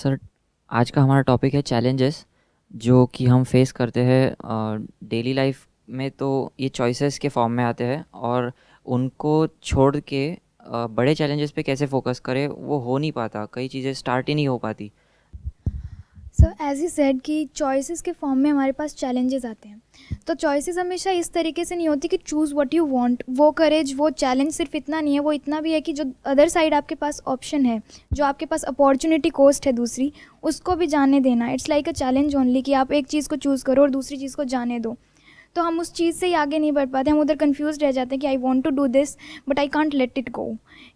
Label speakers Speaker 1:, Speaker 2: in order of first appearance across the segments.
Speaker 1: Sir, आज का हमारा टॉपिक है चैलेंजेस जो कि हम फेस करते हैं डेली लाइफ में। तो ये चॉइसेस के फॉर्म में आते हैं और उनको छोड़ के बड़े चैलेंजेस पे कैसे फोकस करें वो हो नहीं पाता, कई चीज़ें स्टार्ट ही नहीं हो पाती।
Speaker 2: सो एज़ ही सेड कि चॉइसेस के फॉर्म में हमारे पास चैलेंजेस आते हैं। तो चॉइसेस हमेशा इस तरीके से नहीं होती कि चूज़ व्हाट यू वांट। वो करेज, वो चैलेंज सिर्फ इतना नहीं है, वो इतना भी है कि जो अदर साइड आपके पास ऑप्शन है, जो आपके पास अपॉर्चुनिटी कॉस्ट है दूसरी, उसको भी जाने देना। It's like a challenge only कि आप एक चीज़ को चूज़ करो और दूसरी चीज़ को जाने दो। तो हम उस चीज़ से ही आगे नहीं बढ़ पाते, हम उधर कन्फ्यूज रह जाते हैं कि I want to do this but I can't let it go,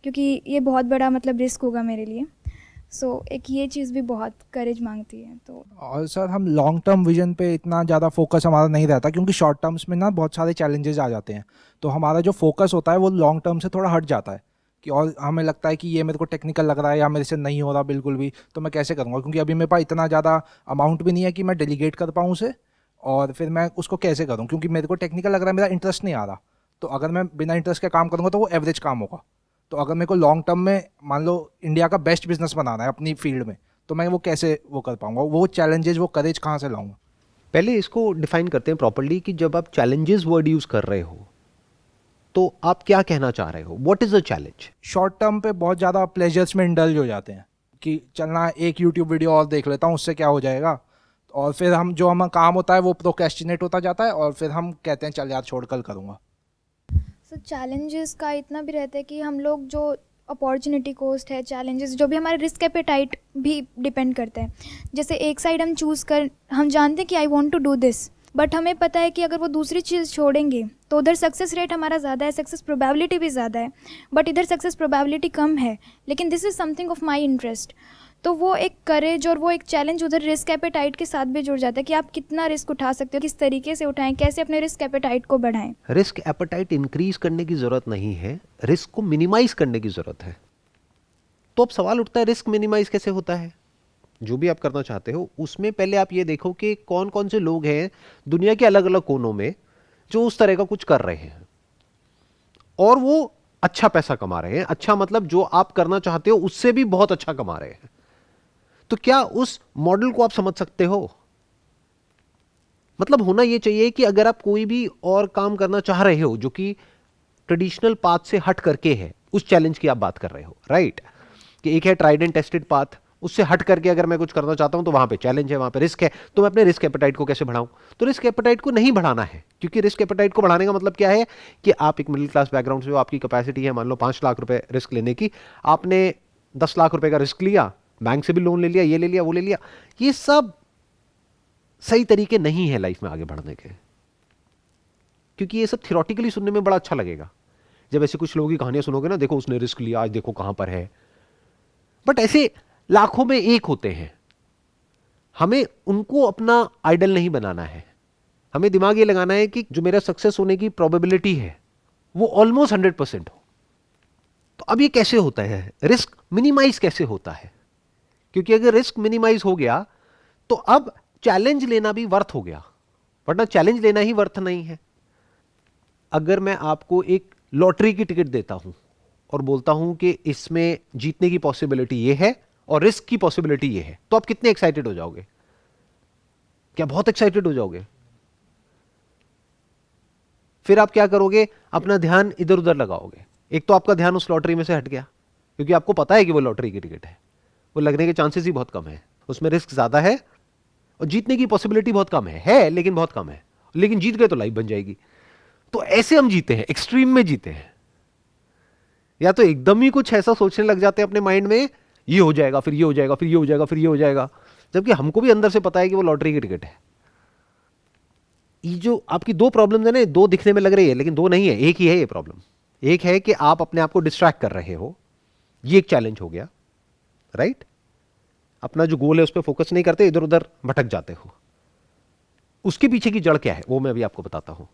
Speaker 2: क्योंकि ये बहुत बड़ा मतलब रिस्क होगा मेरे लिए। एक ये चीज़ भी बहुत करेज मांगती है। तो
Speaker 3: और सर हम लॉन्ग टर्म विजन पे इतना ज़्यादा फोकस हमारा नहीं रहता, क्योंकि शॉर्ट टर्म्स में ना बहुत सारे चैलेंजेस आ जाते हैं। तो हमारा जो फोकस होता है वो लॉन्ग टर्म से थोड़ा हट जाता है कि, और हमें लगता है कि ये मेरे को टेक्निकल लग रहा है या मेरे से नहीं हो रहा बिल्कुल भी, तो मैं कैसे करूँगा, क्योंकि अभी मेरे पास इतना ज़्यादा अमाउंट भी नहीं है कि मैं डेलीगेट कर पाऊँ उसे। और फिर मैं उसको कैसे करूँ, क्योंकि मेरे को टेक्निकल लग रहा है, मेरा इंटरेस्ट नहीं आ रहा। तो अगर मैं बिना इंटरेस्ट के काम करूँगा तो वो एवरेज काम होगा। तो अगर मेरे को लॉन्ग टर्म में मान लो इंडिया का बेस्ट बिजनेस बनाना है अपनी फील्ड में, तो मैं वो कैसे वो कर पाऊंगा, वो चैलेंजेस, वो करेज कहाँ से लाऊंगा?
Speaker 4: पहले इसको डिफाइन करते हैं प्रॉपर्ली कि जब आप चैलेंजेस वर्ड यूज कर रहे हो तो आप क्या कहना चाह रहे हो। What is a challenge?
Speaker 3: Short term पे बहुत ज़्यादा प्लेजर्स में इंडल्ज हो जाते हैं कि चलना एक यूट्यूब वीडियो और देख लेता हूँ, उससे क्या हो जाएगा। और फिर हम जो हमारा काम होता है वो प्रोक्रेस्टिनेट होता जाता है, और फिर हम कहते हैं चल यार छोड़, कल करूँगा।
Speaker 2: चैलेंजेस का इतना भी रहता है कि हम लोग जो अपॉर्चुनिटी कॉस्ट है, चैलेंजेस जो भी, हमारे रिस्क एपेटाइट भी डिपेंड करता है। जैसे एक साइड हम जानते हैं कि I want to do this, but हमें पता है कि अगर वो दूसरी चीज़ छोड़ेंगे तो उधर सक्सेस रेट हमारा ज़्यादा है, सक्सेस प्रोबेबिलिटी भी ज़्यादा है, बट इधर सक्सेस प्रोबेबिलिटी कम है, लेकिन this is something of my interest. तो वो एक करेज और वो एक चैलेंज उधर रिस्क एपेटाइट के साथ भी जुड़ जाता है कि आप कितना रिस्क उठा सकते हो, किस तरीके से उठाएं, कैसे अपने रिस्क एपेटाइट को बढ़ाएं।
Speaker 4: रिस्क एपेटाइट इंक्रीज करने की जरूरत नहीं है, रिस्क को मिनिमाइज करने की जरूरत है। तो अब सवाल उठता है रिस्क मिनिमाइज कैसे होता है। जो भी आप करना चाहते हो उसमें पहले आप ये देखो कि कौन कौन से लोग हैं दुनिया के अलग अलग कोनों में जो उस तरह का कुछ कर रहे हैं और वो अच्छा पैसा कमा रहे हैं। अच्छा मतलब जो आप करना चाहते हो उससे भी बहुत अच्छा कमा रहे हैं। तो क्या उस मॉडल को आप समझ सकते हो? मतलब होना यह चाहिए कि अगर आप कोई भी और काम करना चाह रहे हो जो कि ट्रेडिशनल पाथ से हट करके है, उस चैलेंज की आप बात कर रहे हो, राइट? कि एक है ट्राइड एंड टेस्टेड पाथ, उससे हट करके अगर मैं कुछ करना चाहता हूं तो वहां पे चैलेंज है, वहां पे रिस्क है। तो मैं अपने रिस्क एपेटाइट को कैसे बढ़ाऊं? तो रिस्क एपेटाइट को नहीं बढ़ाना है, क्योंकि रिस्क एपेटाइट को बढ़ाने का मतलब क्या है कि आप एक मिडिल क्लास बैकग्राउंड से हो, आपकी कैपेसिटी है मान लो 5 लाख रुपए रिस्क लेने की, आपने 10 लाख रुपए का रिस्क लिया, बैंक से भी लोन ले लिया, ये ले लिया, वो ले लिया। ये सब सही तरीके नहीं है लाइफ में आगे बढ़ने के, क्योंकि ये सब थियोरेटिकली सुनने में बड़ा अच्छा लगेगा। जब ऐसे कुछ लोगों की कहानियां सुनोगे ना, देखो उसने रिस्क लिया, आज देखो कहां पर है, बट ऐसे लाखों में एक होते हैं। हमें उनको अपना आइडल नहीं बनाना है। हमें दिमाग ये लगाना है कि जो मेरा सक्सेस होने की प्रोबेबिलिटी है वो ऑलमोस्ट 100% हो। तो अब ये कैसे होता है, रिस्क मिनिमाइज कैसे होता है? क्योंकि अगर रिस्क मिनिमाइज हो गया तो अब चैलेंज लेना भी वर्थ हो गया, वरना चैलेंज लेना ही वर्थ नहीं है। अगर मैं आपको एक लॉटरी की टिकट देता हूं और बोलता हूं कि इसमें जीतने की पॉसिबिलिटी ये है और रिस्क की पॉसिबिलिटी ये है, तो आप कितने एक्साइटेड हो जाओगे? क्या बहुत एक्साइटेड हो जाओगे? फिर आप क्या करोगे? अपना ध्यान इधर उधर लगाओगे। एक तो आपका ध्यान उस लॉटरी में से हट गया, क्योंकि आपको पता है कि वो लॉटरी की टिकट है, वो लगने के चांसेस ही बहुत कम है, उसमें रिस्क ज्यादा है और जीतने की पॉसिबिलिटी बहुत कम है लेकिन बहुत कम है, लेकिन जीत गए तो लाइफ बन जाएगी। तो ऐसे हम जीते हैं, एक्सट्रीम में जीते हैं। या तो एकदम ही कुछ ऐसा सोचने लग जाते हैं अपने माइंड में, ये हो जाएगा, फिर ये हो जाएगा, फिर ये हो जाएगा, फिर ये हो जाएगा, जबकि हमको भी अंदर से पता है कि वो लॉटरी की टिकट है। ये जो आपकी दो प्रॉब्लम्स है ना, दो दिखने में लग रही है लेकिन दो नहीं है, एक ही है ये प्रॉब्लम। एक है कि आप अपने आप को डिस्ट्रैक्ट कर रहे हो, ये एक चैलेंज हो गया, राइट? अपना जो गोल है उस पर फोकस नहीं करते, इधर उधर भटक जाते हो। उसके पीछे की जड़ क्या है वो मैं अभी आपको बताता हूं।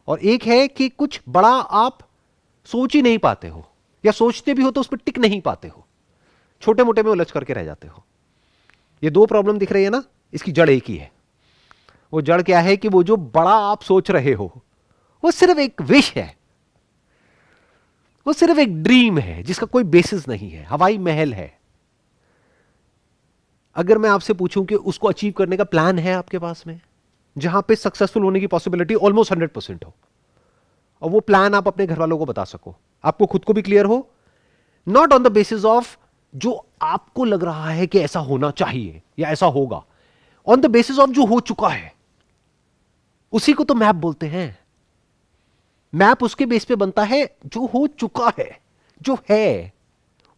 Speaker 4: और एक है कि कुछ बड़ा आप सोच ही नहीं पाते हो, या सोचते भी हो तो उस पर टिक नहीं पाते हो, छोटे मोटे में उलझ करके रह जाते हो। ये दो प्रॉब्लम दिख रही है ना, इसकी जड़ एक ही है। वो जड़ क्या है कि वो जो बड़ा आप सोच रहे हो वो सिर्फ एक विश है, वो सिर्फ एक ड्रीम है जिसका कोई बेसिस नहीं है, हवाई महल है। अगर मैं आपसे पूछूं कि उसको अचीव करने का प्लान है आपके पास में, जहां पे सक्सेसफुल होने की पॉसिबिलिटी ऑलमोस्ट 100% हो, और वो प्लान आप अपने घर वालों को बता सको, आपको खुद को भी क्लियर हो, not on the basis of जो आपको लग रहा है कि ऐसा होना चाहिए या ऐसा होगा, ऑन द बेसिस ऑफ जो हो चुका है, उसी को तो मैप बोलते हैं। मैप उसके बेस पे बनता है जो हो चुका है, जो है,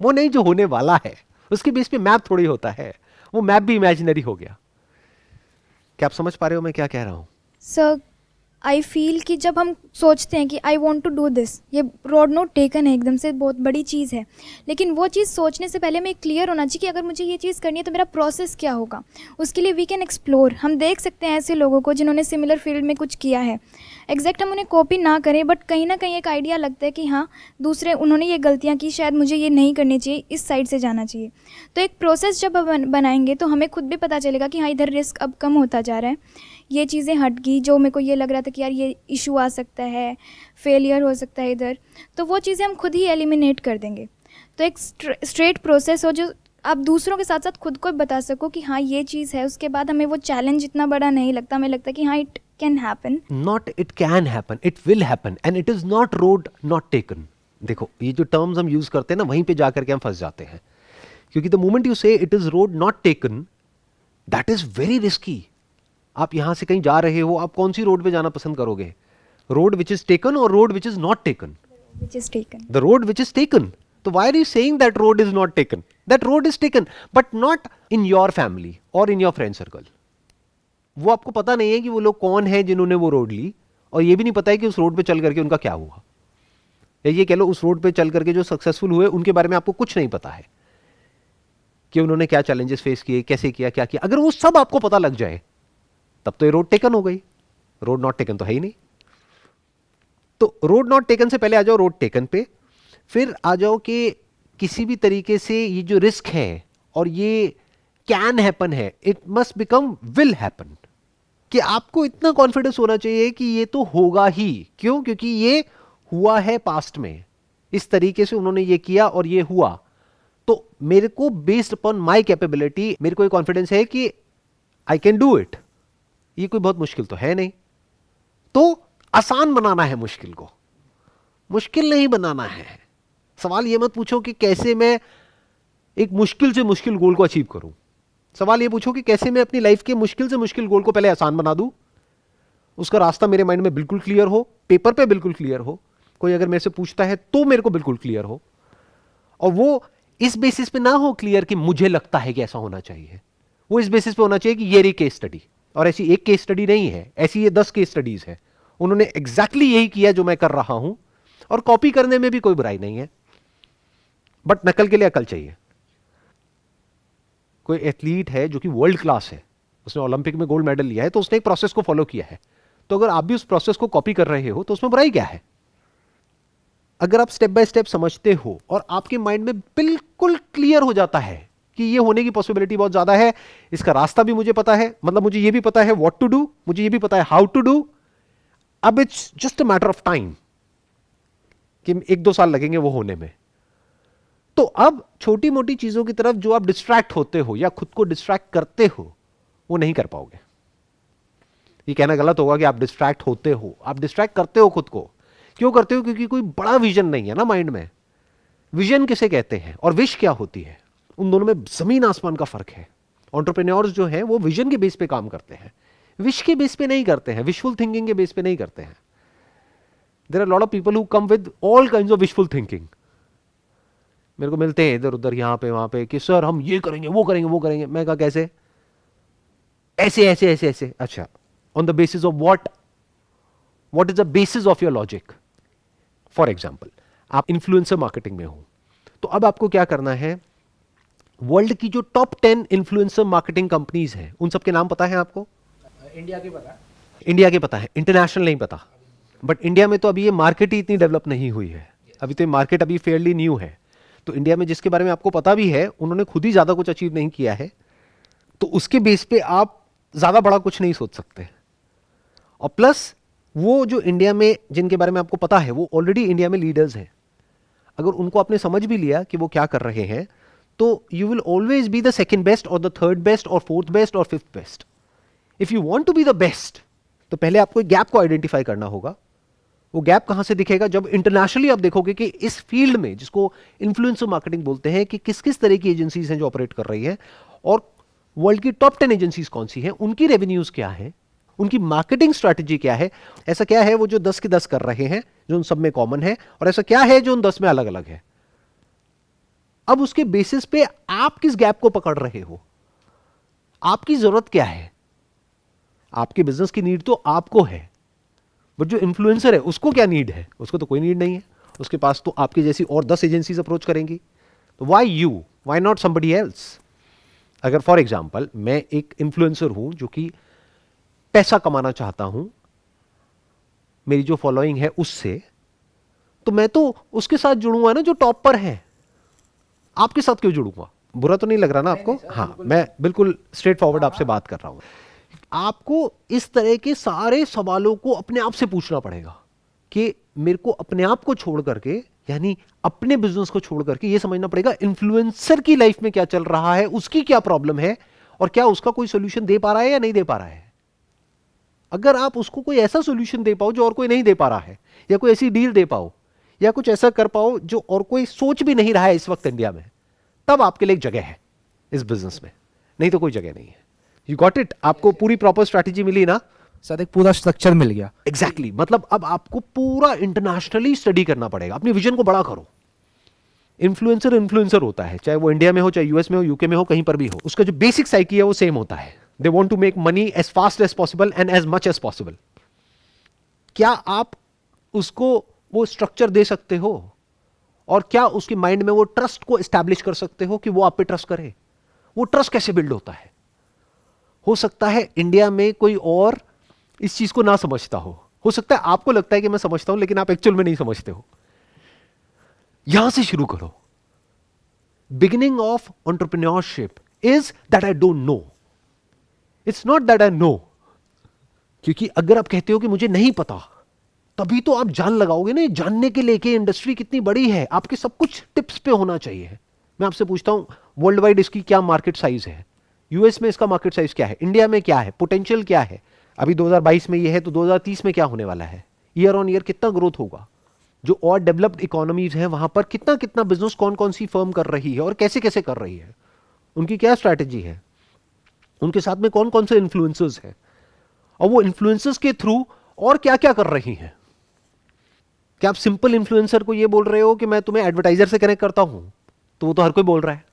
Speaker 4: वो नहीं जो होने वाला है। उसके बेस पे मैप थोड़ी होता है, वो मैप भी इमेजिनरी हो गया। क्या आप समझ पा रहे हो मैं क्या कह रहा हूं?
Speaker 2: सर आई फील कि जब हम सोचते हैं कि I want to do this, ये रोड नोट टेकन है, एकदम से बहुत बड़ी चीज़ है, लेकिन वो चीज़ सोचने से पहले हमें क्लियर होना चाहिए कि अगर मुझे ये चीज़ करनी है तो मेरा प्रोसेस क्या होगा। उसके लिए वी कैन एक्सप्लोर। हम देख सकते हैं ऐसे लोगों को जिन्होंने सिमिलर फील्ड में कुछ किया है। एग्जैक्ट हम उन्हें कॉपी ना करें, बट कहीं ना कहीं एक आइडिया लगता है कि हाँ दूसरे उन्होंने ये गलतियाँ की, शायद मुझे ये नहीं करनी चाहिए, इस साइड से जाना चाहिए। तो एक प्रोसेस जब बनाएंगे तो हमें खुद भी पता चलेगा कि हाँ इधर रिस्क अब कम होता जा रहा है, ये चीज़ें हट गई, जो मेरे को ये लग रहा था कि यार ये इशू आ सकता है, फेलियर हो सकता है इधर, तो वो चीज़ें हम खुद ही एलिमिनेट कर देंगे। तो एक स्ट्रेट प्रोसेस हो जो आप दूसरों के साथ साथ खुद को बता सको कि हाँ ये चीज़ है, उसके बाद हमें वो चैलेंज इतना बड़ा नहीं लगता, हमें लगता है कि हाँ it can happen.
Speaker 4: Not it can happen, it will happen, and it is not road not taken. देखो ये जो टर्म्स हम यूज करते हैं ना, वहीं पे जाकर के हम फंस जाते हैं, क्योंकि द मोमेंट यू से it is road not taken, that is very risky. आप यहां से कहीं जा रहे हो, आप कौन सी रोड पे जाना पसंद करोगे? रोड विच इज टेकन और road which is not taken?
Speaker 2: Which is taken.
Speaker 4: The road which is taken. So why are you saying that road is not taken? That road is taken, but not in your family or in your friend circle. वो आपको पता नहीं है कि वो लोग कौन है जिन्होंने वो रोड ली, और ये भी नहीं पता है कि उस रोड पे चल करके उनका क्या हुआ, या ये कह लो उस रोड पे चल करके जो सक्सेसफुल हुए उनके बारे में आपको कुछ नहीं पता है कि उन्होंने क्या चैलेंजेस फेस किए, कैसे किया, क्या किया। अगर वो सब आपको पता लग जाए तब तो ये रोड टेकन हो गई, रोड नॉट टेकन तो है ही नहीं। तो रोड नॉट टेकन से पहले आ जाओ रोड टेकन पे, फिर आ जाओ कि किसी भी तरीके से ये जो रिस्क है और ये कैन हैपन है, it must become will happen. कि आपको इतना कॉन्फिडेंस होना चाहिए कि ये तो होगा ही। क्यों? क्योंकि ये हुआ है पास्ट में, इस तरीके से उन्होंने ये किया और ये हुआ, तो मेरे को बेस्ड अपॉन माई कैपेबिलिटी मेरे को ये कॉन्फिडेंस है कि आई कैन डू इट। ये कोई बहुत मुश्किल तो है नहीं। तो आसान बनाना है मुश्किल को, मुश्किल नहीं बनाना है। सवाल ये मत पूछो कि कैसे मैं एक मुश्किल से मुश्किल गोल को अचीव करूं। सवाल ये पूछो कि कैसे मैं अपनी लाइफ के मुश्किल से मुश्किल गोल को पहले आसान बना दूं। उसका रास्ता मेरे माइंड में बिल्कुल क्लियर हो, पेपर पे बिल्कुल क्लियर हो, कोई अगर मेरे से पूछता है तो मेरे को बिल्कुल क्लियर हो, और वो इस बेसिस पे ना हो क्लियर कि मुझे लगता है कि ऐसा होना चाहिए। वो इस बेसिस पे होना चाहिए कि ये रही केस स्टडी, और ऐसी एक केस स्टडी नहीं है, ऐसी ये 10 केस स्टडीज है। उन्होंने एग्जैक्टली यही किया जो मैं कर रहा हूं, और कॉपी करने में भी कोई बुराई नहीं है, बट नकल के लिए अकल चाहिए। कोई एथलीट है जो कि वर्ल्ड क्लास है, उसने ओलंपिक में गोल्ड मेडल लिया है, तो उसने एक प्रोसेस को फॉलो किया है। तो अगर आप भी उस प्रोसेस को कॉपी कर रहे हो तो उसमें बुराई क्या है? अगर आप स्टेप बाय स्टेप समझते हो और आपके माइंड में बिल्कुल क्लियर हो जाता है कि ये होने की पॉसिबिलिटी बहुत ज्यादा है, इसका रास्ता भी मुझे पता है, मतलब मुझे ये भी पता है व्हाट टू डू, मुझे ये भी पता है हाउ टू डू, अब it's just a matter of time कि 1-2 साल लगेंगे वो होने में। तो अब छोटी मोटी चीजों की तरफ जो आप डिस्ट्रैक्ट होते हो या खुद को डिस्ट्रैक्ट करते हो, वो नहीं कर पाओगे। ये कहना गलत होगा कि आप डिस्ट्रैक्ट होते हो, आप डिस्ट्रैक्ट करते हो खुद को। क्यों करते हो? क्योंकि कोई बड़ा विजन नहीं है ना माइंड में। विजन किसे कहते हैं और विश क्या होती है, उन दोनों में जमीन आसमान का फर्क है। एंटरप्रेन्योर्स जो हैं वो विजन के बेस पे काम करते हैं, विश के बेस पे नहीं करते हैं, विशफुल थिंकिंग के बेस पे नहीं करते हैं। There are lot of people who come with all kinds of wishful thinking. मेरे को मिलते हैं इधर उधर यहां पे वहां पे कि सर हम ये करेंगे वो करेंगे वो करेंगे। मैं कहा कैसे? ऐसे ऐसे ऐसे ऐसे। अच्छा, on the basis of what is the basis of your logic? For example, आप इन्फ्लुएंसर मार्केटिंग में हो, तो अब आपको क्या करना है, वर्ल्ड की जो टॉप 10 इन्फ्लुएंसर मार्केटिंग कंपनीज हैं उन सबके नाम पता है आपको?
Speaker 3: इंडिया के पता है,
Speaker 4: इंडिया के पता है, इंटरनेशनल नहीं पता। बट इंडिया में तो अभी ये मार्केट ही इतनी डेवलप नहीं हुई है, अभी तो ये मार्केट अभी फेयरली न्यू है। तो इंडिया में जिसके बारे में आपको पता भी है, उन्होंने खुद ही ज्यादा कुछ अचीव नहीं किया है, तो उसके बेस पे आप ज्यादा बड़ा कुछ नहीं सोच सकते। और प्लस वो जो इंडिया में जिनके बारे में आपको पता है वो ऑलरेडी इंडिया में लीडर्स हैं। अगर उनको आपने समझ भी लिया कि वो क्या कर रहे हैं, तो you will always be the second best और द थर्ड बेस्ट और फोर्थ बेस्ट और fifth best. If you want to be the best, तो पहले आपको गैप को आइडेंटिफाई करना होगा. वो गैप कहां से दिखेगा? जब इंटरनेशनली आप देखोगे कि इस फील्ड में, जिसको इन्फ्लुएंसर मार्केटिंग बोलते हैं, कि किस किस तरह की एजेंसीज हैं जो ऑपरेट कर रही है, और वर्ल्ड की टॉप 10 एजेंसीज कौन सी हैं, उनकी रेवेन्यूज क्या है, उनकी मार्केटिंग स्ट्रैटेजी क्या है, ऐसा क्या है वो जो 10 के 10 कर रहे हैं जो उन सब में कॉमन है, और ऐसा क्या है जो उन 10 में अलग अलग है. अब उसके बेसिस पे आप किस गैप को पकड़ रहे हो, आपकी जरूरत क्या है. आपके बिजनेस की नीड तो आपको है, बट जो इन्फ्लुएंसर है उसको क्या नीड है? उसको तो कोई नीड नहीं है. उसके पास तो आपकी जैसी और 10 एजेंसीज अप्रोच करेंगी. तो why you, why not somebody else? अगर फॉर एग्जाम्पल मैं एक इन्फ्लुएंसर हूं जो कि पैसा कमाना चाहता हूं, मेरी जो फॉलोइंग है उससे, तो मैं तो उसके साथ जुड़ूंगा ना जो टॉप पर है. आपके साथ क्यों जुड़ूंगा? बुरा तो नहीं लग रहा ना आपको? हाँ, मैं बिल्कुल स्ट्रेट फॉरवर्ड आपसे बात कर रहा हूं. आपको इस तरह के सारे सवालों को अपने आप से पूछना पड़ेगा कि मेरे को अपने आप को छोड़ करके, यानी अपने बिजनेस को छोड़ करके, यह समझना पड़ेगा इन्फ्लुएंसर की लाइफ में क्या चल रहा है, उसकी क्या प्रॉब्लम है, और क्या उसका कोई सोल्यूशन दे पा रहा है या नहीं दे पा रहा है. अगर आप उसको कोई ऐसा सोल्यूशन दे पाओ जो और कोई नहीं दे पा रहा है, या कोई ऐसी डील दे पाओ, या कुछ ऐसा कर पाओ जो और कोई सोच भी नहीं रहा है इस वक्त इंडिया में, तब आपके लिए एक जगह है इस बिजनेस में. नहीं तो कोई जगह नहीं है. You got it? आपको पूरी प्रॉपर स्ट्रैटेजी मिली ना
Speaker 3: सर? एक पूरा स्ट्रक्चर मिल गया.
Speaker 4: एग्जैक्टली मतलब अब आपको पूरा इंटरनेशनली स्टडी करना पड़ेगा. अपनी विजन को बड़ा करो. इन्फ्लुएंसर इन्फ्लुएंसर होता है, चाहे वो इंडिया में हो, चाहे यूएस में हो, यूके में हो, कहीं पर भी हो. उसका जो बेसिक साइकी है वो सेम होता है. They want to make money as fast as possible and as much as possible. क्या आप उसको वो स्ट्रक्चर दे सकते हो, और क्या उसके माइंड में वो ट्रस्ट को एस्टैब्लिश कर सकते हो कि वो आप पे ट्रस्ट करे? वो ट्रस्ट कैसे बिल्ड होता है? हो सकता है इंडिया में कोई और इस चीज को ना समझता हो सकता है आपको लगता है कि मैं समझता हूं, लेकिन आप एक्चुअल में नहीं समझते हो. यहां से शुरू करो. Beginning of entrepreneurship is that I don't know. It's not that I know. क्योंकि अगर आप कहते हो कि मुझे नहीं पता, तभी तो आप जान लगाओगे ना. जानने के लिए कि इंडस्ट्री कितनी बड़ी है, आपके सब कुछ टिप्स पे होना चाहिए. मैं आपसे पूछता हूं, वर्ल्ड वाइड इसकी क्या मार्केट साइज है, यूएस में इसका मार्केट साइज क्या है, इंडिया में क्या है, पोटेंशियल क्या है. अभी 2022 में ये है, तो 2030 में क्या होने वाला है, ईयर ऑन ईयर कितना ग्रोथ होगा. जो और डेवलप्ड इकोनॉमीज हैं वहां पर कितना कितना बिजनेस कौन कौन सी फर्म कर रही है और कैसे कैसे कर रही है, उनकी क्या स्ट्रैटेजी है, उनके साथ में कौन कौन से इन्फ्लुएंसर्स हैं, और वो इन्फ्लुएंसर्स के थ्रू और क्या क्या कर रही हैं. क्या आप सिंपल इन्फ्लुएंसर को ये बोल रहे हो कि मैं तुम्हें एडवर्टाइजर से कनेक्ट करता हूं, तो वो तो हर कोई बोल रहा है.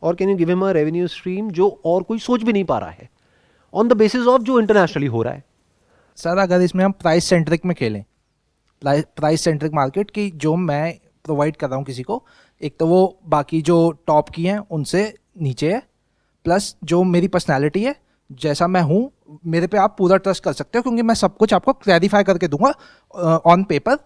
Speaker 4: और can you give him a revenue stream जो और कोई सोच भी नहीं पा रहा है, ऑन द बेसिस ऑफ जो इंटरनेशनली हो रहा है.
Speaker 3: सर अगर इसमें हम प्राइस सेंट्रिक में खेलें, प्राइस सेंट्रिक मार्केट की जो मैं प्रोवाइड कर रहा हूँ किसी को, एक तो वो बाकी जो टॉप की हैं उनसे नीचे है, प्लस जो मेरी पर्सनालिटी है, जैसा मैं हूँ, मेरे पे आप पूरा ट्रस्ट कर सकते हो, क्योंकि मैं सब कुछ आपको क्लैरिफाई करके दूंगा on paper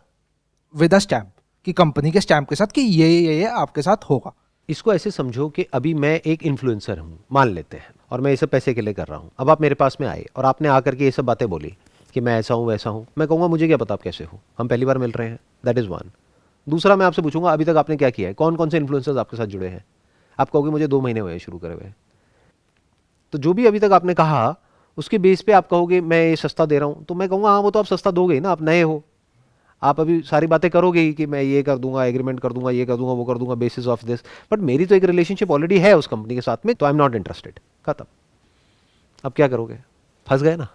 Speaker 3: with a stamp, कि कंपनी के स्टैम्प के साथ कि ये आपके साथ होगा.
Speaker 4: इसको ऐसे समझो कि अभी मैं एक इन्फ्लुएंसर हूं, मान लेते हैं, और मैं ये सब पैसे के लिए कर रहा हूं. अब आप मेरे पास में आए और आपने आकर के ये सब बातें बोली कि मैं ऐसा हूं वैसा हूं. मैं कहूंगा मुझे क्या पता आप कैसे हो, हम पहली बार मिल रहे हैं. That is one. दूसरा, मैं आपसे पूछूंगा अभी तक आपने क्या किया है, कौन कौन से इन्फ्लुएंसर्स आपके साथ जुड़े हैं. आप कहोगे मुझे 2 महीने हुए शुरू करे हुए. तो जो भी अभी तक आपने कहा उसके बेस पे आप कहोगे मैं ये सस्ता दे रहा हूं, तो मैं कहूंगा हाँ वो तो आप सस्ता दोगे ना, आप नए हो, आप अभी सारी बातें करोगे ही कि मैं ये कर दूंगा, एग्रीमेंट कर दूंगा, ये कर दूंगा, वो कर दूंगा, बेसिस ऑफ दिस. बट मेरी तो एक रिलेशनशिप ऑलरेडी है उस कंपनी के साथ में, तो आई एम नॉट इंटरेस्टेड. खत्म. अब क्या करोगे? फंस गए ना.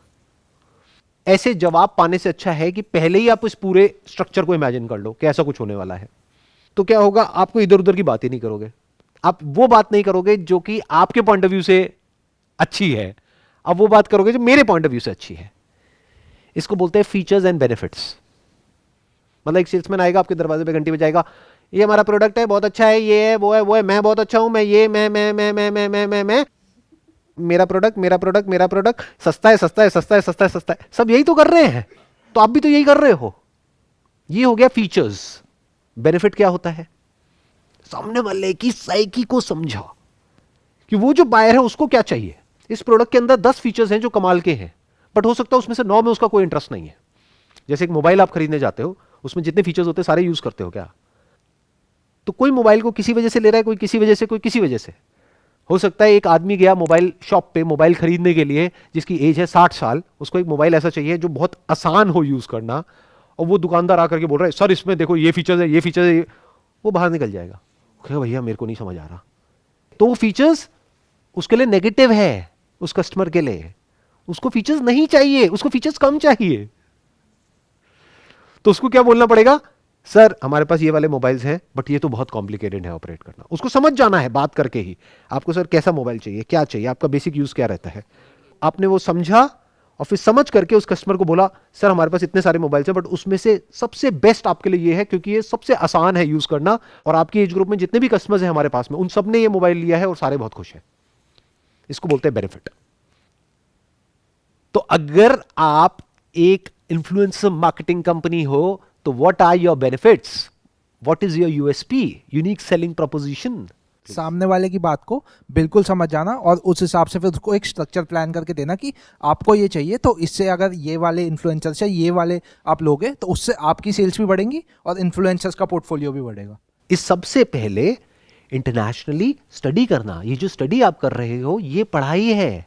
Speaker 4: ऐसे जवाब पाने से अच्छा है कि पहले ही आप इस पूरे स्ट्रक्चर को इमेजिन कर लो कि ऐसा कुछ होने वाला है. तो क्या होगा, आपको इधर उधर की बात ही नहीं करोगे. आप वो बात नहीं करोगे जो कि आपके पॉइंट ऑफ व्यू से अच्छी है, अब वो बात करोगे जो मेरे पॉइंट ऑफ व्यू से अच्छी है. इसको बोलते हैं फीचर्स एंड बेनिफिट्स. मतलब एक सेल्समैन आएगा आपके दरवाजे पे, घंटी बजाएगा, ये हमारा प्रोडक्ट है, बहुत अच्छा है, ये है, वो है, वो है, मैं बहुत अच्छा हूं, मैं ये मैं मेरा प्रोडक्ट सस्ता है, सस्ता है, सस्ता है, सस्ता है, सस्ता है. सब यही तो कर रहे हैं, तो आप भी तो यही कर रहे हो. ये हो गया फीचर्स. बेनिफिट क्या होता है? सामने वाले की साइकी को समझा कि वो जो बायर है उसको क्या चाहिए. इस प्रोडक्ट के अंदर 10 फीचर्स हैं जो कमाल के हैं, बट हो सकता है उसमें से 9 में उसका कोई इंटरेस्ट नहीं है. जैसे एक मोबाइल आप खरीदने जाते हो, उसमें जितने फीचर्स होते हैं सारे यूज करते हो क्या? तो कोई मोबाइल को किसी वजह से ले रहा है, कोई किसी वजह से, कोई किसी वजह से। हो सकता है एक आदमी गया मोबाइल शॉप पे मोबाइल खरीदने के लिए, जिसकी एज है 60 साल, उसको एक मोबाइल ऐसा चाहिए जो बहुत आसान हो यूज करना, और वो दुकानदार आकर के बोल रहा है सर इसमें देखो ये फीचर्स है, ये फीचर्स है, वो बाहर निकल जाएगा, कहेगा भैया मेरे को नहीं समझ आ रहा। तो वो फीचर्स उसके लिए नेगेटिव है, उस कस्टमर के लिए उसको फीचर्स नहीं चाहिए, उसको फीचर्स कम चाहिए। तो उसको क्या बोलना पड़ेगा, सर हमारे पास ये वाले मोबाइल्स हैं बट ये तो बहुत कॉम्प्लिकेटेड है ऑपरेट करना। उसको समझ जाना है बात करके ही, आपको सर कैसा मोबाइल चाहिए, क्या चाहिए, आपका बेसिक यूज क्या रहता है। आपने वो समझा और फिर समझ करके उस कस्टमर को बोला सर हमारे पास इतने सारे मोबाइल्स हैं बट उसमें से सबसे बेस्ट आपके लिए ये है क्योंकि ये सबसे आसान है यूज करना, और आपकी एज ग्रुप में जितने भी कस्टमर्स हैं हमारे पास में उन सब ने ये मोबाइल लिया है और सारे बहुत खुश हैं। इसको बोलते हैं बेनिफिट। तो अगर आप एक इन्फ्लुएंसर मार्केटिंग कंपनी हो तो what are your benefits, what is your USP, unique selling proposition.
Speaker 3: सामने वाले की बात को बिल्कुल समझ जाना और उस हिसाब से फिर उसको एक स्ट्रक्चर प्लान करके देना कि आपको ये चाहिए, तो इससे अगर ये वाले इन्फ्लुएंसर्स या ये वाले आप लोगे तो उससे आपकी सेल्स भी बढ़ेंगी और इन्फ्लुएंसर्स का पोर्टफोलियो भी बढ़ेगा।
Speaker 4: इस सबसे पहले इंटरनेशनली स्टडी करना। ये जो स्टडी आप कर रहे हो ये पढ़ाई है,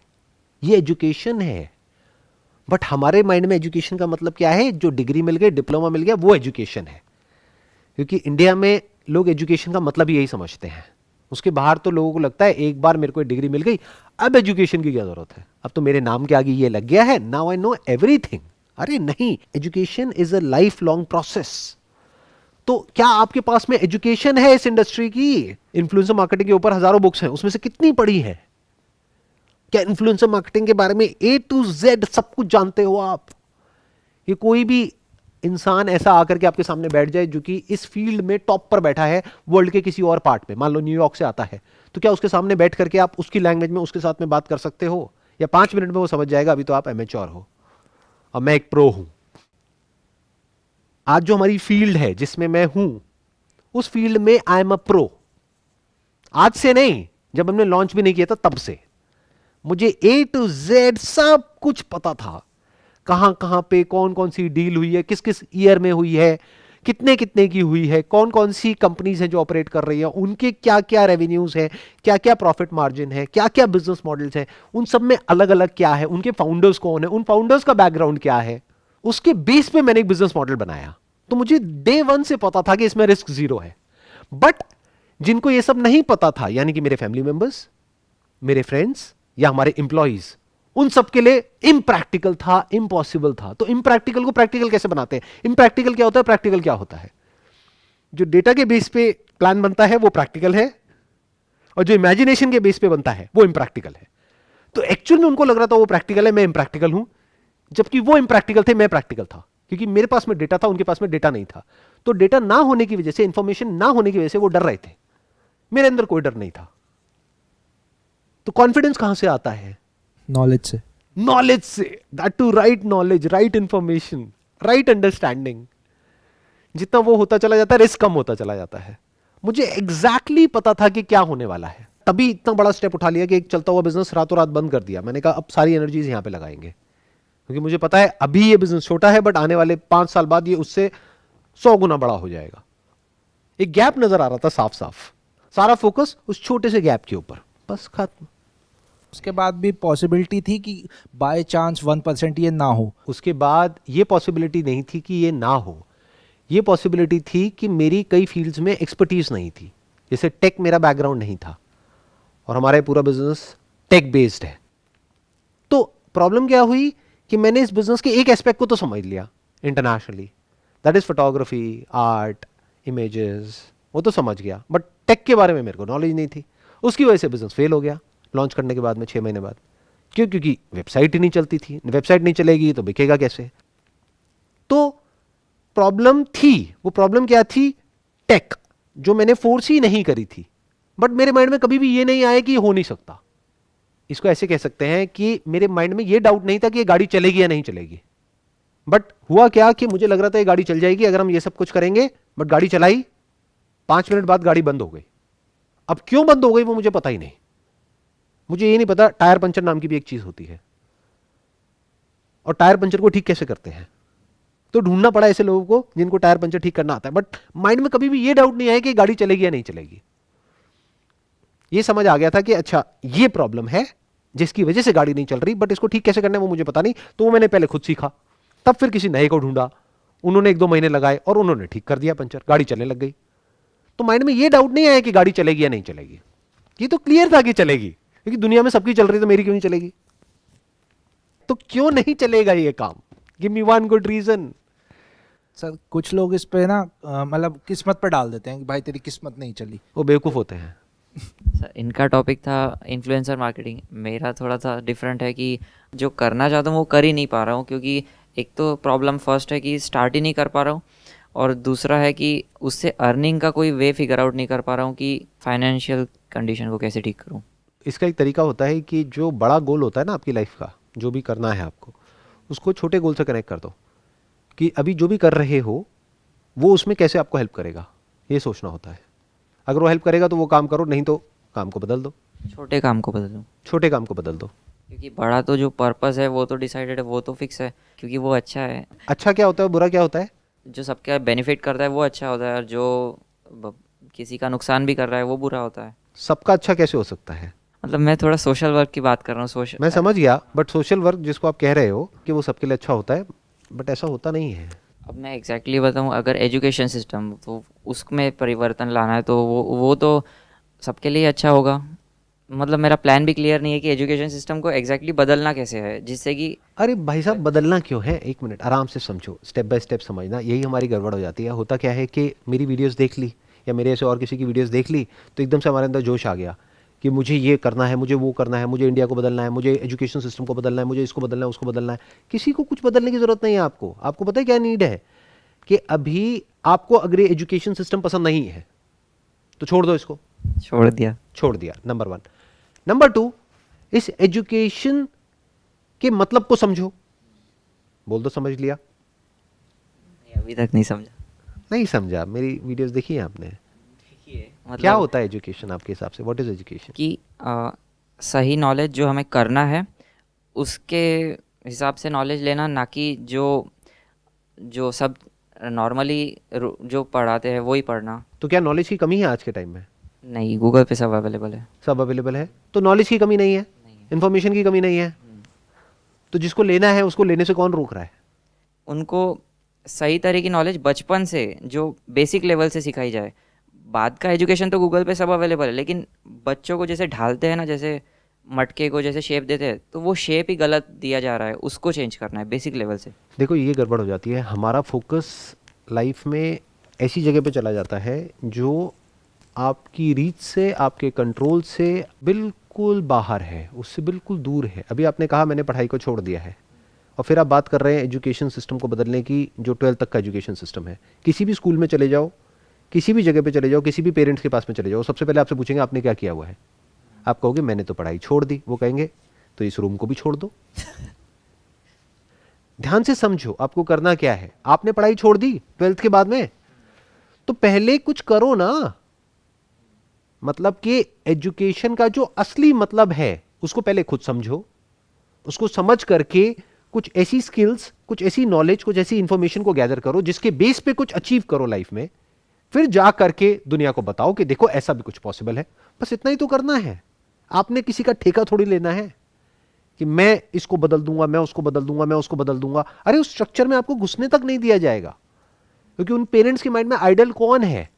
Speaker 4: ये एजुकेशन है। बट हमारे माइंड में एजुकेशन का मतलब क्या है, जो डिग्री मिल गई, डिप्लोमा मिल गया, वो एजुकेशन है। क्योंकि इंडिया में लोग एजुकेशन का मतलब यही समझते हैं। उसके बाहर तो लोगों को लगता है एक बार मेरे को डिग्री मिल गई, अब एजुकेशन की क्या जरूरत है, अब तो मेरे नाम के आगे ये लग गया है, नाउ आई नो एवरीथिंग। अरे नहीं, education is a life long process. तो क्या आपके पास में एजुकेशन है इस इंडस्ट्री की? इन्फ्लुएंसर मार्केटिंग के ऊपर हजारों बुक्स हैं, उसमें से कितनी पढ़ी है? क्या इन्फ्लुएंसर मार्केटिंग के बारे में A to Z सब कुछ जानते हो आप? ये कोई भी इंसान ऐसा आकर के आपके सामने बैठ जाए जो कि इस फील्ड में टॉप पर बैठा है वर्ल्ड के किसी और पार्ट पे, मान लो न्यूयॉर्क से आता है, तो क्या उसके सामने बैठ करके आप उसकी लैंग्वेज में उसके साथ में बात कर सकते हो? या 5 मिनट में वो समझ जाएगा अभी तो आप एमेच्योर हो और मैं एक प्रो हूं। आज जो हमारी फील्ड है जिसमें मैं हूं, उस फील्ड में आई एम अ प्रो। आज से नहीं, जब हमने लॉन्च भी नहीं किया था तब से मुझे A to Z सब कुछ पता था। कहां कहां पे कौन कौन सी डील हुई है, किस किस ईयर में हुई है, कितने कितने की हुई है, कौन कौन सी कंपनीज हैं जो ऑपरेट कर रही है, उनके क्या क्या रेवेन्यूज है, क्या क्या प्रॉफिट मार्जिन है, क्या क्या बिजनेस मॉडल्स हैं, उन सब में अलग अलग क्या है, उनके फाउंडर्स कौन है, उन फाउंडर्स का बैकग्राउंड क्या है। उसके बेस पे मैंने एक बिजनेस मॉडल बनाया। तो मुझे डे 1 से पता था कि इसमें रिस्क 0 है। बट जिनको ये सब नहीं पता था, यानी कि मेरे फैमिली मेंबर्स, मेरे फ्रेंड्स या हमारे एम्प्लॉइज, उन सब के लिए इम्प्रैक्टिकल था, इम्पॉसिबल था। तो इम्प्रैक्टिकल को प्रैक्टिकल कैसे बनाते हैं? इम्प्रैक्टिकल क्या होता है, प्रैक्टिकल क्या होता है? जो डेटा के बेस पे प्लान बनता है वो प्रैक्टिकल है, और जो इमेजिनेशन के बेस पे बनता है वो इम्प्रैक्टिकल है। तो एक्चुअल में उनको लग रहा था वो प्रैक्टिकल है, मैं इम्प्रैक्टिकल हूं, जबकि वो इम्प्रैक्टिकल थे, मैं प्रैक्टिकल था। क्योंकि मेरे पास में डेटा था, उनके पास में डेटा नहीं था। तो डेटा ना होने की वजह से, इंफॉर्मेशन ना होने की वजह से वो डर रहे थे, मेरे अंदर कोई डर नहीं था। तो कॉन्फिडेंस कहां से आता है?
Speaker 3: नॉलेज से।
Speaker 4: नॉलेज से, that too right knowledge, right information, right understanding. जितना वो होता चला जाता है, रिस्क कम होता चला जाता है। मुझे एग्जैक्टली पता था कि क्या होने वाला है, तभी इतना बड़ा स्टेप उठा लिया कि एक चलता हुआ बिजनेस रातों रात बंद कर दिया। मैंने कहा अब सारी एनर्जीज यहां पे लगाएंगे, क्योंकि मुझे पता है अभी ये बिजनेस छोटा है, बट आने वाले 5 साल बाद ये उससे 100 गुना बड़ा हो जाएगा। एक गैप नजर आ रहा था साफ साफ, सारा फोकस उस छोटे से गैप के ऊपर, बस खत्म।
Speaker 3: उसके बाद भी पॉसिबिलिटी थी कि बाय चांस 1% ये ना हो।
Speaker 4: उसके बाद ये पॉसिबिलिटी नहीं थी कि ये ना हो, ये पॉसिबिलिटी थी कि मेरी कई फील्ड्स में एक्सपर्टीज नहीं थी। जैसे टेक मेरा बैकग्राउंड नहीं था, और हमारा पूरा बिजनेस टेक बेस्ड है। तो प्रॉब्लम क्या हुई कि मैंने इस बिजनेस के एक एस्पेक्ट को तो समझ लिया internationally, that is photography, art, images, वो तो समझ गया, बट टेक के बारे में मेरे को नॉलेज नहीं थी। उसकी वजह से बिजनेस फेल हो गया लॉन्च करने के बाद में 6 महीने बाद। क्यों? क्योंकि वेबसाइट ही नहीं चलती थी। वेबसाइट नहीं चलेगी तो बिकेगा कैसे? तो प्रॉब्लम थी। वो प्रॉब्लम क्या थी? टेक, जो मैंने फोर्स ही नहीं करी थी, बट मेरे माइंड में कभी भी ये नहीं आया कि ये हो नहीं सकता। इसको ऐसे कह सकते हैं कि मेरे माइंड में ये डाउट नहीं था कि ये गाड़ी चलेगी या नहीं चलेगी। बट हुआ क्या कि मुझे लग रहा था ये गाड़ी चल जाएगी अगर हम ये सब कुछ करेंगे, बट गाड़ी चलाई, 5 मिनट बाद गाड़ी बंद हो गई। अब क्यों बंद हो गई वो मुझे पता ही नहीं। मुझे ये नहीं पता टायर पंचर नाम की भी एक चीज होती है, और टायर पंचर को ठीक कैसे करते हैं। तो ढूंढना पड़ा ऐसे लोगों को जिनको टायर पंचर ठीक करना आता है, बट माइंड में कभी भी ये डाउट नहीं आया कि गाड़ी चलेगी या नहीं चलेगी। ये समझ आ गया था कि अच्छा ये प्रॉब्लम है जिसकी वजह से गाड़ी नहीं चल रही, बट इसको ठीक कैसे करना है वो मुझे पता नहीं, तो वो मैंने पहले खुद सीखा, तब फिर किसी नए को ढूंढा, उन्होंने 1-2 महीने लगाए और उन्होंने ठीक कर दिया पंचर, गाड़ी चलने लग गई। तो माइंड में ये डाउट नहीं आया कि गाड़ी चलेगी या नहीं चलेगी, ये तो क्लियर था कि चलेगी, क्योंकि दुनिया में सबकी चल रही तो मेरी क्यों नहीं चलेगी। तो क्यों नहीं चलेगा ये काम, give me one good reason.
Speaker 3: Sir कुछ लोग इस पे ना मतलब किस्मत पे डाल देते हैं कि भाई तेरी किस्मत नहीं चली।
Speaker 4: वो बेवकूफ होते हैं।
Speaker 1: सर इनका टॉपिक था इन्फ्लुएंसर मार्केटिंग, मेरा थोड़ा सा डिफरेंट है कि जो करना चाहता हूँ वो कर ही नहीं पा रहा हूँ, क्योंकि एक तो प्रॉब्लम फर्स्ट है कि स्टार्ट ही नहीं कर पा रहा हूँ, और दूसरा है कि उससे अर्निंग का कोई वे फिगर आउट नहीं कर पा रहा हूँ कि फाइनेंशियल कंडीशन को कैसे ठीक करूँ।
Speaker 4: इसका एक तरीका होता है कि जो बड़ा गोल होता है ना आपकी लाइफ का, जो भी करना है आपको, उसको छोटे गोल से कनेक्ट कर दो कि अभी जो भी कर रहे हो वो उसमें कैसे आपको हेल्प करेगा, ये सोचना होता है। अगर वो हेल्प करेगा तो वो काम करो, नहीं तो काम को बदल दो,
Speaker 1: छोटे काम को बदलूँ,
Speaker 4: छोटे काम को बदल दो।
Speaker 1: क्योंकि बड़ा तो जो पर्पस है वो तो डिसाइडेड है, वो तो फिक्स है, क्योंकि वो अच्छा है।
Speaker 4: अच्छा क्या होता है, बुरा क्या होता है?
Speaker 1: जो सबका बेनिफिट करता है वो अच्छा होता है, और जो किसी का नुकसान भी कर रहा है वो बुरा होता है।
Speaker 4: सबका अच्छा कैसे हो सकता है?
Speaker 1: मतलब मैं थोड़ा सोशल वर्क की बात कर रहा हूँ। सोशल,
Speaker 4: मैं समझ गया, बट सोशल वर्क जिसको आप कह रहे हो कि वो सबके लिए अच्छा होता है, बट ऐसा होता नहीं है।
Speaker 1: अब मैं एग्जैक्टली बताऊँ, अगर एजुकेशन सिस्टम तो उसमें परिवर्तन लाना है तो वो तो सबके लिए अच्छा होगा। मतलब मेरा प्लान भी क्लियर नहीं है कि एजुकेशन सिस्टम को एग्जैक्टली बदलना कैसे है, जिससे कि
Speaker 4: अरे भाई साहब, बदलना क्यों है? एक मिनट आराम से समझो, स्टेप बाय स्टेप समझना, यही हमारी गड़बड़ हो जाती है। होता क्या है कि मेरी वीडियोस देख ली या मेरे ऐसे और किसी की वीडियोस देख ली तो एकदम से हमारे अंदर जोश आ गया कि मुझे ये करना है, मुझे वो करना है, मुझे इंडिया को बदलना है, मुझे एजुकेशन सिस्टम को बदलना है, मुझे इसको बदलना है, उसको बदलना है। किसी को कुछ बदलने की जरूरत नहीं है। आपको पता है क्या नीड है कि अभी आपको अगर एजुकेशन सिस्टम पसंद नहीं है तो छोड़ दो इसको।
Speaker 1: छोड़ दिया।
Speaker 4: नंबर 1। नंबर 2, इस एजुकेशन के मतलब को समझो। बोल दो समझ लिया।
Speaker 1: अभी तक नहीं समझा।
Speaker 4: नहीं समझा? मेरी वीडियोस देखी है आपने?
Speaker 1: मतलब
Speaker 4: क्या होता है एजुकेशन आपके हिसाब से? What is education?
Speaker 1: कि सही नॉलेज जो हमें करना है उसके हिसाब से नॉलेज लेना, ना कि जो सब नॉर्मली जो पढ़ाते हैं वो ही पढ़ना।
Speaker 4: तो क्या नॉलेज की कमी है आज के टाइम में?
Speaker 1: नहीं, गूगल पे सब अवेलेबल है।
Speaker 4: सब अवेलेबल है, तो नॉलेज की कमी नहीं है, इंफॉर्मेशन की कमी नहीं है। तो जिसको लेना है उसको लेने से कौन रोक रहा है?
Speaker 1: उनको सही तरह की नॉलेज बचपन से जो बेसिक लेवल से सिखाई जाए। बाद का एजुकेशन तो गूगल पे सब अवेलेबल है, लेकिन बच्चों को जैसे ढालते हैं ना, जैसे मटके को जैसे शेप देते हैं, तो वो शेप ही गलत दिया जा रहा है, उसको चेंज करना है बेसिक लेवल से।
Speaker 4: देखो ये गड़बड़ हो जाती है। हमारा फोकस लाइफ में ऐसी जगह पे चला जाता है जो आपकी रीच से, आपके कंट्रोल से बिल्कुल बाहर है, उससे बिल्कुल दूर है। अभी आपने कहा मैंने पढ़ाई को छोड़ दिया है, और फिर आप बात कर रहे हैं एजुकेशन सिस्टम को बदलने की, जो 12th तक का एजुकेशन सिस्टम है। किसी भी स्कूल में चले जाओ, किसी भी जगह पे चले जाओ, किसी भी पेरेंट्स के पास में चले जाओ, सबसे पहले आपसे पूछेंगे आपने क्या किया हुआ है। आप कहोगे मैंने तो पढ़ाई छोड़ दी, वो कहेंगे तो इस रूम को भी छोड़ दो। ध्यान से समझो आपको करना क्या है। आपने पढ़ाई छोड़ दी 12th के बाद में, तो पहले कुछ करो ना। मतलब कि एजुकेशन का जो असली मतलब है उसको पहले खुद समझो, उसको समझ करके कुछ ऐसी स्किल्स, कुछ ऐसी नॉलेज, कुछ ऐसी इंफॉर्मेशन को गैदर करो जिसके बेस पे कुछ अचीव करो लाइफ में। फिर जा करके दुनिया को बताओ कि देखो ऐसा भी कुछ पॉसिबल है। बस इतना ही तो करना है। आपने किसी का ठेका थोड़ी लेना है कि मैं इसको बदल दूंगा, मैं उसको बदल दूंगा, मैं उसको बदल दूंगा। अरे उस स्ट्रक्चर में आपको घुसने तक नहीं दिया जाएगा, क्योंकि उन पेरेंट्स के माइंड में आइडल कौन है?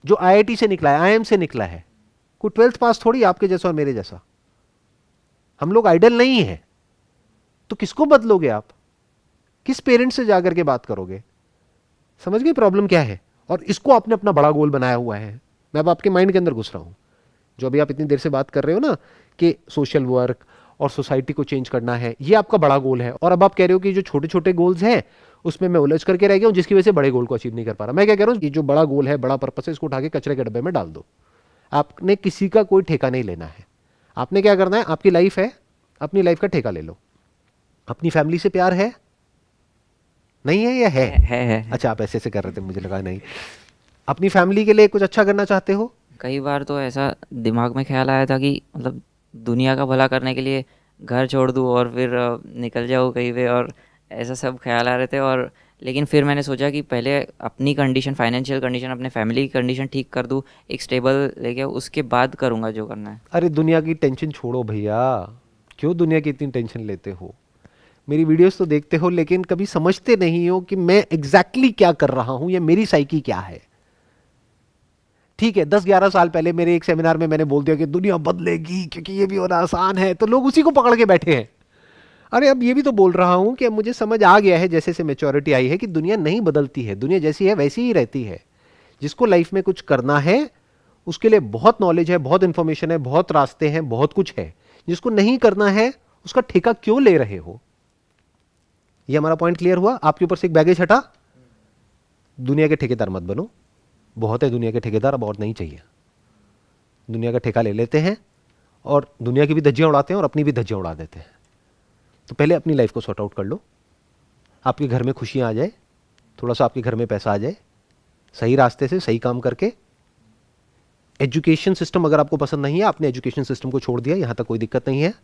Speaker 4: जो IIT से निकला है, IIM से निकला है। कोई 12th पास थोड़ी आपके जैसा और मेरे जैसा। हम लोग आइडल नहीं है। तो किसको बदलोगे आप? किस पेरेंट से जाकर के बात करोगे? समझ गए प्रॉब्लम क्या है? और इसको आपने अपना बड़ा गोल बनाया हुआ है। मैं अब आपके माइंड के अंदर घुस रहा हूं। जो अभी आप इतनी देर से बात कर रहे हो ना कि सोशल वर्क और सोसाइटी को चेंज करना है, ये आपका बड़ा गोल है। और अब आप कह रहे हो कि जो छोटे छोटे गोल्स हैं उसमें मैं उलझ करके रह गया हूं, जिसकी वजह से बड़े गोल को अचीव नहीं कर पा रहा। मैं क्या कह रहा हूं, ये जो बड़ा गोल है, बड़ा पर्पस है, इसको उठा के कचरे के डब्बे में डाल दो। आपने किसी का कोई ठेका नहीं लेना है। आपने क्या करना है, आपकी लाइफ है, अपनी लाइफ का ठेका ले लो। अपनी फैमिली से प्यार है? नहीं है या है?
Speaker 1: है।
Speaker 4: अच्छा, आप ऐसे कर रहे थे, मुझे लगा नहीं। अपनी फैमिली के लिए कुछ अच्छा करना चाहते हो?
Speaker 1: कई बार तो ऐसा दिमाग में ख्याल आया था कि मतलब दुनिया का भला करने के लिए घर छोड़ दूँ और फिर निकल जाऊँ कहीं पे, और ऐसा सब ख्याल आ रहे थे। और लेकिन फिर मैंने सोचा कि पहले अपनी कंडीशन, फाइनेंशियल कंडीशन, अपने फैमिली की कंडीशन ठीक कर दूँ, एक स्टेबल लेके, उसके बाद करूँगा जो करना है।
Speaker 4: अरे दुनिया की टेंशन छोड़ो भैया, क्यों दुनिया की इतनी टेंशन लेते हो? मेरी वीडियोस तो देखते हो लेकिन कभी समझते नहीं हो कि मैं एग्जैक्टली क्या कर रहा हूं या मेरी साइकी क्या है। ठीक है, 10-11 साल पहले मेरे एक सेमिनार में मैंने बोल दिया कि दुनिया बदलेगी क्योंकि ये भी होना आसान है, तो लोग उसी को पकड़ के बैठे हैं। अरे अब ये भी तो बोल रहा हूं कि अब मुझे समझ आ गया है, जैसे से मैच्योरिटी आई है, कि दुनिया नहीं बदलती है, दुनिया जैसी है वैसी ही रहती है। जिसको लाइफ में कुछ करना है उसके लिए बहुत नॉलेज है, बहुत इंफॉर्मेशन है, बहुत रास्ते हैं, बहुत कुछ है। जिसको नहीं करना है उसका ठेका क्यों ले रहे हो? ये हमारा पॉइंट क्लियर हुआ? आपके ऊपर से एक बैगेज हटा। दुनिया के ठेकेदार मत बनो, बहुत है दुनिया के ठेकेदार, अब और नहीं चाहिए। दुनिया का ठेका ले लेते हैं और दुनिया की भी धज्जियां उड़ाते हैं और अपनी भी धज्जियां उड़ा देते हैं। तो पहले अपनी लाइफ को सॉर्ट आउट कर लो, आपके घर में खुशियां आ जाए, थोड़ा सा आपके घर में पैसा आ जाए, सही रास्ते से सही काम करके। एजुकेशन सिस्टम अगर आपको पसंद नहीं है, आपने एजुकेशन सिस्टम को छोड़ दिया, यहां तक कोई दिक्कत नहीं है,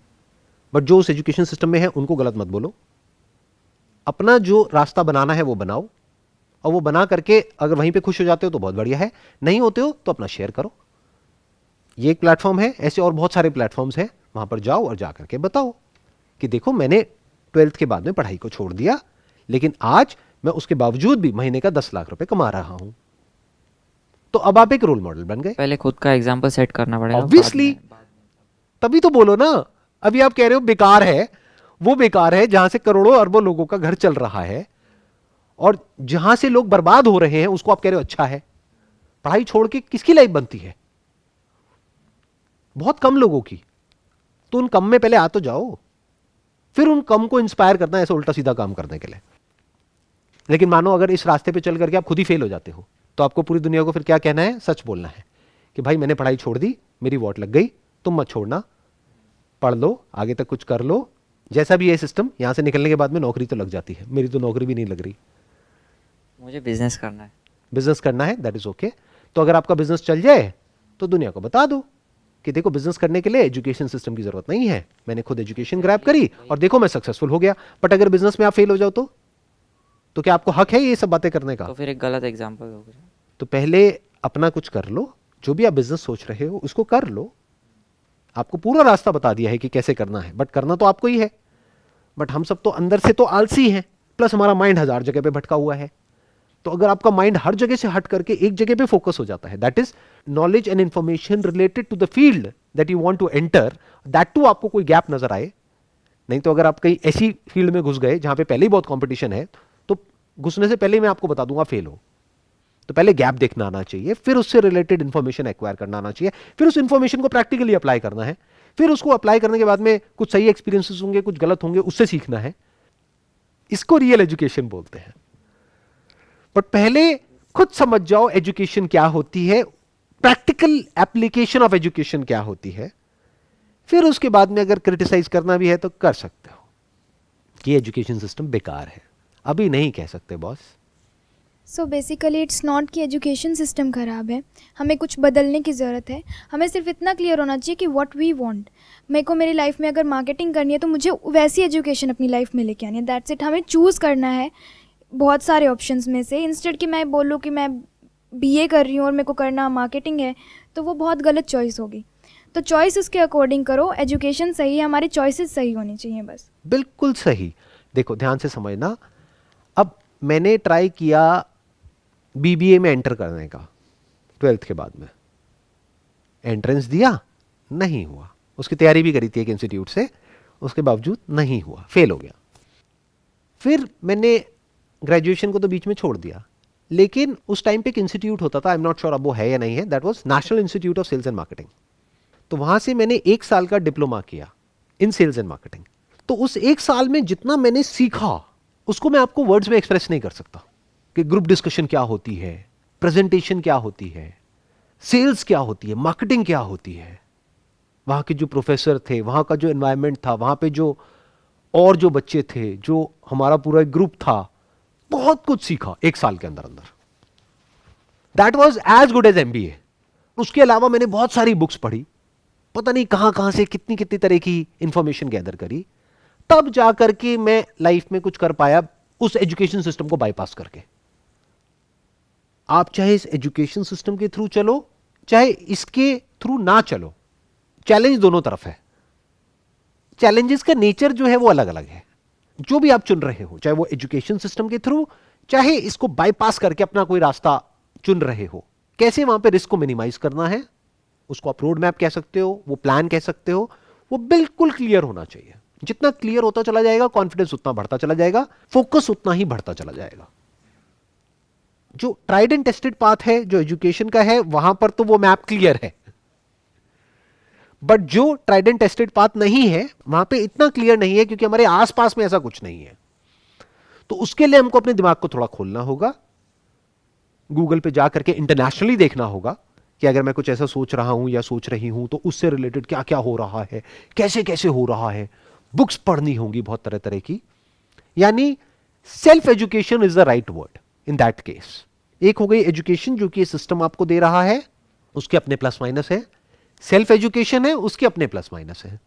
Speaker 4: बट जो उस एजुकेशन सिस्टम में है उनको गलत मत बोलो। अपना जो रास्ता बनाना है वो बनाओ, और वो बना करके अगर वहीं पे खुश हो जाते हो तो बहुत बढ़िया है, नहीं होते हो तो अपना शेयर करो। ये एक प्लेटफॉर्म है, ऐसे और बहुत सारे प्लेटफॉर्म्स हैं, वहां पर जाओ और जा करके बताओ कि देखो मैंने 12th के बाद में पढ़ाई को छोड़ दिया, लेकिन आज मैं उसके बावजूद भी महीने का 10 लाख रुपए कमा रहा हूं। तो अब आप एक रोल मॉडल बन गए।
Speaker 1: पहले खुद का एग्जाम्पल सेट करना पड़ेगा,
Speaker 4: ऑब्वियसली, तभी तो बोलो ना। अभी आप कह रहे हो बेकार है, वो बेकार है जहां से करोड़ों अरबों लोगों का घर चल रहा है, और जहां से लोग बर्बाद हो रहे हैं उसको आप कह रहे हो अच्छा है। पढ़ाई छोड़ के किसकी लाइफ बनती है? बहुत कम लोगों की। तो उन कम में पहले आ तो जाओ, फिर उन कम को इंस्पायर करना है ऐसा उल्टा सीधा काम करने के लिए। लेकिन मानो अगर इस रास्ते पे चल करके आप खुद ही फेल हो जाते हो, तो आपको पूरी दुनिया को फिर क्या कहना है? सच बोलना है कि भाई मैंने पढ़ाई छोड़ दी, मेरी वोट लग गई, तुम मत छोड़ना, पढ़ लो, आगे तक कुछ कर लो। जैसा भी ये सिस्टम, यहां से निकलने के बाद में नौकरी तो लग जाती है, मेरी तो नौकरी भी नहीं लग रही।
Speaker 1: मुझे बिजनेस करना है।
Speaker 4: बिजनेस करना है, दैट इज ओके। तो अगर आपका बिजनेस चल जाए तो दुनिया को बता दो कि देखो बिजनेस करने के लिए एजुकेशन सिस्टम की जरूरत नहीं है, मैंने खुद एजुकेशन ग्रैब करी और देखो मैं सक्सेसफुल हो गया। बट अगर बिजनेस में आप फेल हो जाओ तो क्या आपको हक है ये सब बातें करने का?
Speaker 1: तो फिर एक गलत एग्जाम्पल हो गया।
Speaker 4: तो पहले अपना कुछ कर लो, जो भी आप बिजनेस सोच रहे हो उसको कर लो। आपको पूरा रास्ता बता दिया है कि कैसे करना है, बट करना तो आपको ही है। बट हम सब तो अंदर से तो आलसी हैं, प्लस हमारा माइंड 1000 जगह पे भटका हुआ है। तो अगर आपका माइंड हर जगह से हट करके एक जगह पे फोकस हो जाता है, that is knowledge and information related to the field that you want to enter, that too आपको कोई गैप नजर आए। नहीं तो अगर आप कहीं ऐसी फील्ड में घुस गए जहां पे पहले ही बहुत कंपटीशन है, तो घुसने से पहले ही मैं आपको बता दूंगा फेल हो। तो पहले गैप देखना आना चाहिए, फिर उससे रिलेटेड इंफॉर्मेशन एक्वायर करना आना चाहिए, फिर उस इंफॉर्मेशन को प्रैक्टिकली अप्लाई करना है, फिर उसको अप्लाई करने के बाद में कुछ सही एक्सपीरियंसेस होंगे, कुछ गलत होंगे, उससे सीखना है। इसको रियल एजुकेशन बोलते हैं। बट पहले खुद समझ जाओ एजुकेशन क्या होती है, प्रैक्टिकल एप्लीकेशन ऑफ एजुकेशन क्या होती है, फिर उसके बाद में अगर क्रिटिसाइज करना भी है तो कर सकते हो कि एजुकेशन सिस्टम बेकार है। अभी नहीं कह सकते boss.
Speaker 2: So basically it's not कि एजुकेशन सिस्टम ख़राब है, हमें कुछ बदलने की ज़रूरत है। हमें सिर्फ इतना क्लियर होना चाहिए कि व्हाट वी वांट। मेरे को मेरी लाइफ में अगर मार्केटिंग करनी है तो मुझे वैसी एजुकेशन अपनी लाइफ में लेके आनी है, दैट्स इट। हमें चूज़ करना है बहुत सारे ऑप्शंस में से, इंस्टेड कि मैं बोलूँ कि मैं बीए कर रही हूँ और मेरे को करना मार्केटिंग है, तो वो बहुत गलत चॉइस होगी। तो चॉइस उसके अकॉर्डिंग करो, एजुकेशन सही है, हमारी चॉइसेस सही होनी चाहिए बस।
Speaker 4: बिल्कुल सही। देखो ध्यान से समझना, अब मैंने ट्राई किया बीबीए में एंटर करने का 12th के बाद में, एंट्रेंस दिया, नहीं हुआ। उसकी तैयारी भी करी थी एक इंस्टीट्यूट से, उसके बावजूद नहीं हुआ, फेल हो गया। फिर मैंने ग्रेजुएशन को तो बीच में छोड़ दिया, लेकिन उस टाइम पे एक इंस्टीट्यूट होता था, आई एम नॉट श्योर अब वो है या नहीं है, that was National Institute of Sales and Marketing. तो वहां से मैंने 1 साल का डिप्लोमा किया इन सेल्स एंड मार्केटिंग। तो उस 1 साल में जितना मैंने सीखा उसको मैं आपको वर्ड्स में एक्सप्रेस नहीं कर सकता कि ग्रुप डिस्कशन क्या होती है, प्रेजेंटेशन क्या होती है, सेल्स क्या होती है, मार्केटिंग क्या होती है। वहां के जो प्रोफेसर थे, वहां का जो एनवायरनमेंट था, वहां पे जो और जो बच्चे थे, जो हमारा पूरा ग्रुप था, बहुत कुछ सीखा 1 साल के अंदर अंदर। That was as good as MBA. उसके अलावा मैंने बहुत सारी बुक्स पढ़ी, पता नहीं कहां से कितनी कितनी तरह की इंफॉर्मेशन गैदर करी, तब जाकर के मैं लाइफ में कुछ कर पाया। उस एजुकेशन सिस्टम को बाईपास करके। आप चाहे इस एजुकेशन सिस्टम के थ्रू चलो, चाहे इसके थ्रू ना चलो, चैलेंज दोनों तरफ है। चैलेंजेस का नेचर जो है वो अलग अलग है। जो भी आप चुन रहे हो, चाहे वो एजुकेशन सिस्टम के थ्रू, चाहे इसको बाईपास करके अपना कोई रास्ता चुन रहे हो, कैसे वहां पे रिस्क को मिनिमाइज करना है, उसको आप रोड मैप कह सकते हो, वो प्लान कह सकते हो, वो बिल्कुल क्लियर होना चाहिए। जितना क्लियर होता चला जाएगा, कॉन्फिडेंस उतना बढ़ता चला जाएगा, फोकस उतना ही बढ़ता चला जाएगा। जो ट्राइड एंड टेस्टेड पाथ है, जो एजुकेशन का है, वहां पर तो वो मैप क्लियर है, बट जो ट्राइड एंड टेस्टेड पाथ नहीं है, वहां पे इतना क्लियर नहीं है, क्योंकि हमारे आसपास में ऐसा कुछ नहीं है। तो उसके लिए हमको अपने दिमाग को थोड़ा खोलना होगा, गूगल पे जाकर के इंटरनेशनली देखना होगा कि अगर मैं कुछ ऐसा सोच रहा हूं या सोच रही हूं तो उससे रिलेटेड क्या क्या हो रहा है, कैसे कैसे हो रहा है। बुक्स पढ़नी होंगी बहुत तरह तरह की। यानी self education is the right word in that case. एक हो गई एजुकेशन जो कि सिस्टम आपको दे रहा है, उसके अपने प्लस माइनस है। सेल्फ एजुकेशन है, उसके अपने प्लस माइनस है।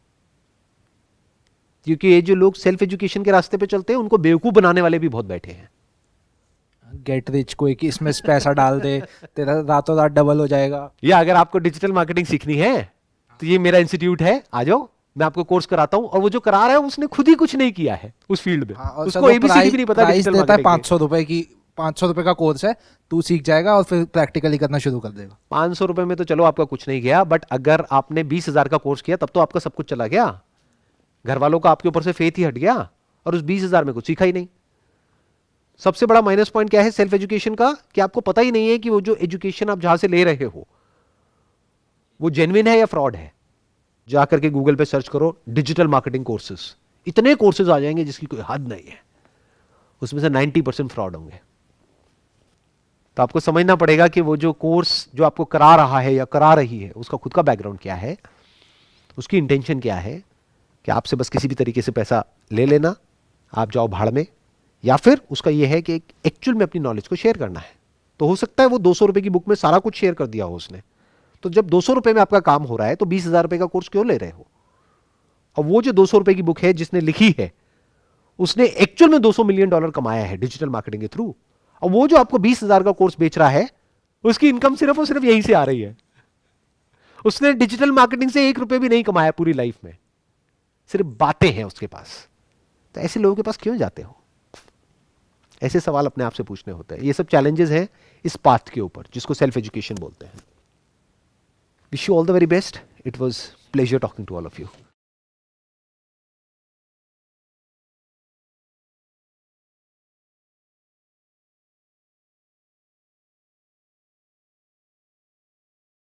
Speaker 4: क्योंकि ये जो लोग सेल्फ एजुकेशन के रास्ते पे चलते हैं, उनको बेवकूफ बनाने वाले भी बहुत बैठे हैं।
Speaker 3: गेट रिच, कोई कि इसमें पैसा डाल दे, तेरा रातों रात डबल हो जाएगा।
Speaker 4: या अगर आपको डिजिटल मार्केटिंग सीखनी है तो ये मेरा इंस्टीट्यूट है, आ जाओ, मैं आपको कोर्स कराता हूं। और वो जो करा रहा है उसने खुद ही कुछ नहीं किया है उस फील्ड में।
Speaker 3: हाँ,
Speaker 4: उसको एबीसीडी भी नहीं पता।
Speaker 3: प्राइस देता है 500 रुपए की, 500 रुपए का कोर्स है, तू सीख जाएगा और फिर प्रैक्टिकली करना शुरू कर देगा।
Speaker 4: 500 रुपए में तो चलो आपका कुछ नहीं गया, बट अगर आपने 20,000 का कोर्स किया तब तो आपका सब कुछ चला गया। घर वालों का आपके ऊपर से फेथ ही हट गया और उस 20,000 में कुछ सीखा ही नहीं। सबसे बड़ा माइनस पॉइंट क्या है सेल्फ एजुकेशन का, कि आपको पता ही नहीं है कि वो जो एजुकेशन आप जहां से ले रहे हो वो जेन्युइन है या फ्रॉड है। जाकर के गूगल पे सर्च करो डिजिटल मार्केटिंग कोर्सेज, इतने कोर्सेज आ जाएंगे जिसकी कोई हद नहीं है। उसमें से 90% फ्रॉड होंगे। तो आपको समझना पड़ेगा कि वो जो कोर्स जो आपको करा रहा है या करा रही है, उसका खुद का बैकग्राउंड क्या है, उसकी इंटेंशन क्या है। कि आपसे बस किसी भी तरीके से पैसा ले लेना, आप जाओ भाड़ में, या फिर उसका यह है कि एक्चुअल में अपनी नॉलेज को शेयर करना है। तो हो सकता है वो 200 रुपए की बुक में सारा कुछ शेयर कर दिया हो उसने। तो जब 200 रुपए में आपका काम हो रहा है तो 20,000 रुपए का कोर्स क्यों ले रहे हो। और वो जो 200 रुपए की बुक है जिसने लिखी है, उसने एक्चुअल में $200 मिलियन कमाया है डिजिटल मार्केटिंग के थ्रू। और वो जो आपको 20,000 का कोर्स बेच रहा है, उसकी इनकम सिर्फ और सिर्फ यहीं से आ रही है। उसने डिजिटल मार्केटिंग से $1 भी नहीं कमाया पूरी लाइफ में, सिर्फ बातें हैं उसके पास। तो ऐसे लोगों के पास क्यों जाते हो। ऐसे सवाल अपने आप से पूछने होते हैं। ये सब चैलेंजेस हैं इस पाथ के ऊपर जिसको सेल्फ एजुकेशन बोलते हैं। Wish you all the very best. It was pleasure talking to all of you.